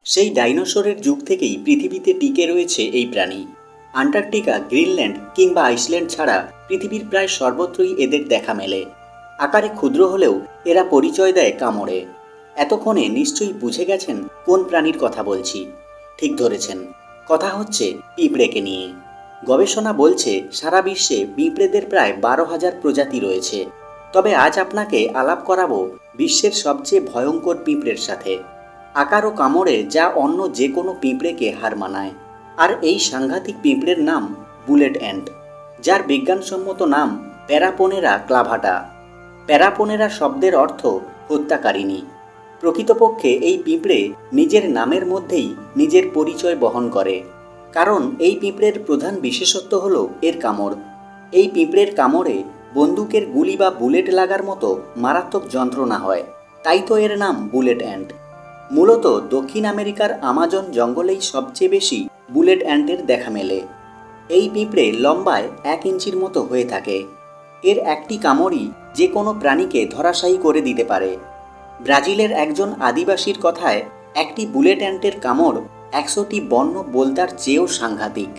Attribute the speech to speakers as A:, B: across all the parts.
A: সেই ডাইনোসরের যুগ থেকেই পৃথিবীতে টিকে রয়েছে এই প্রাণী। আন্টার্কটিকা, গ্রিনল্যান্ড কিংবা আইসল্যান্ড ছাড়া পৃথিবীর প্রায় সর্বত্রই এদের দেখা মেলে। আকারে ক্ষুদ্র হলেও এরা পরিচয় দেয় কামড়ে। এতক্ষণে নিশ্চয়ই বুঝে গেছেন কোন প্রাণীর কথা বলছি। ঠিক ধরেছেন, কথা হচ্ছে পিঁপড়েকে নিয়ে। গবেষণা বলছে সারা বিশ্বে পিঁপড়েদের প্রায় 12,000 প্রজাতি রয়েছে। তবে আজ আপনাকে আলাপ করাবো বিশ্বের সবচেয়ে ভয়ঙ্কর পিঁপড়ের সাথে। আকার ও কামড়ে যা অন্য যে কোনো পিঁপড়েকে হার মানায়। আর এই সাংঘাতিক পিঁপড়ের নাম বুলেট অ্যান্ট, যার বিজ্ঞানসম্মত নাম প্যারাপোনেরা ক্লাভাটা। প্যারাপোনেরা শব্দের অর্থ হত্যাকারিণী। প্রকৃতপক্ষে এই পিঁপড়ে নিজের নামের মধ্যেই নিজের পরিচয় বহন করে। কারণ এই পিঁপড়ের প্রধান বিশেষত্ব হল এর কামড়। এই পিঁপড়ের কামড়ে বন্দুকের গুলি বা বুলেট লাগার মতো মারাত্মক যন্ত্রণা হয়, তাই তো এর নাম বুলেট অ্যান্ট। মূলত দক্ষিণ আমেরিকার আমাজন জঙ্গলেই সবচেয়ে বেশি বুলেট অ্যান্টের দেখা মেলে। এই পিঁপড়ে লম্বায় 1 ইঞ্চির মতো হয়ে থাকে। এর একটি কামড়ই যে কোনো প্রাণীকে ধরাশায়ী করে দিতে পারে। ব্রাজিলের একজন আদিবাসীর কথায় একটি বুলেট অ্যান্টের কামড় 100টি বন্য বোলতার চেয়েও সাংঘাতিক।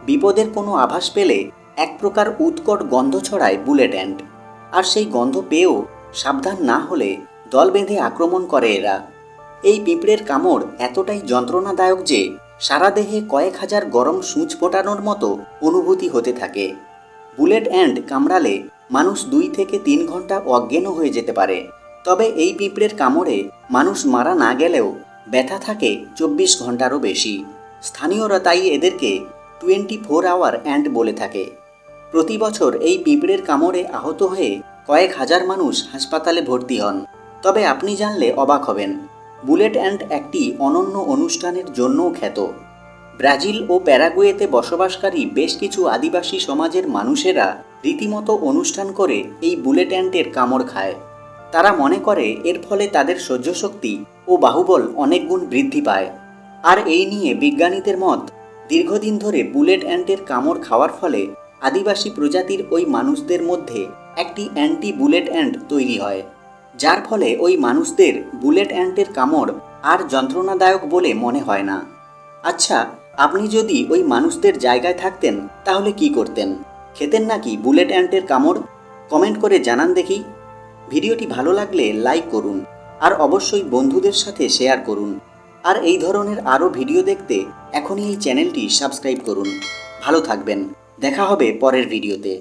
A: বিপদের কোনো আভাস পেলে এক প্রকার উৎকট গন্ধ ছড়ায় বুলেট অ্যান্ট, আর সেই গন্ধ পেয়েও সাবধান না হলে দল বেঁধে আক্রমণ করে এরা। এই পিঁপড়ের কামড় এতটাই যন্ত্রণাদায়ক যে সারা দেহে কয়েক হাজার গরম সূঁচ ফোটানোর মতো অনুভূতি হতে থাকে। বুলেট অ্যান্ট কামড়ালে মানুষ 2 থেকে 3 ঘন্টা অজ্ঞানও হয়ে যেতে পারে। তবে এই পিঁপড়ের কামড়ে মানুষ মারা না গেলেও ব্যথা থাকে 24 ঘন্টারও বেশি। স্থানীয়রা তাই এদেরকে 24 আওয়ার অ্যান্ট বলে থাকে। প্রতি বছর এই পিঁপড়ের কামড়ে আহত হয়ে কয়েক হাজার মানুষ হাসপাতালে ভর্তি হন। তবে আপনি জানলে অবাক হবেন, বুলেট অ্যান্ট একটি অনন্য অনুষ্ঠানের জন্যও খ্যাত। ব্রাজিল ও প্যারাগুয়েতে বসবাসকারী বেশ কিছু আদিবাসী সমাজের মানুষেরা রীতিমতো অনুষ্ঠান করে এই বুলেট অ্যান্টের কামড় খায়। তারা মনে করে এর ফলে তাদের সহ্যশক্তি ও বাহুবল অনেক গুণ বৃদ্ধি পায়। আর এই নিয়ে বিজ্ঞানীদের মত, দীর্ঘদিন ধরে বুলেট অ্যান্টের কামড় খাওয়ার ফলে আদিবাসী প্রজাতির ওই মানুষদের মধ্যে একটি অ্যান্টি বুলেট অ্যান্ট তৈরি হয়, যার ফলে ওই মানুষদের বুলেট অ্যান্টের কামড় আর যন্ত্রণাদায়ক বলে মনে হয় না। আচ্ছা, আপনি যদি ওই মানুষদের জায়গায় থাকতেন তাহলে কি করতেন? খেতেন নাকি বুলেট অ্যান্টের কামড়? কমেন্ট করে জানান দেখি। ভিডিওটি ভালো লাগলে লাইক করুন, আর অবশ্যই বন্ধুদের সাথে শেয়ার করুন। আর এই ধরনের আরও ভিডিও দেখতে এখনই এই চ্যানেলটি সাবস্ক্রাইব করুন। ভালো থাকবেন, দেখা হবে পরের ভিডিওতে।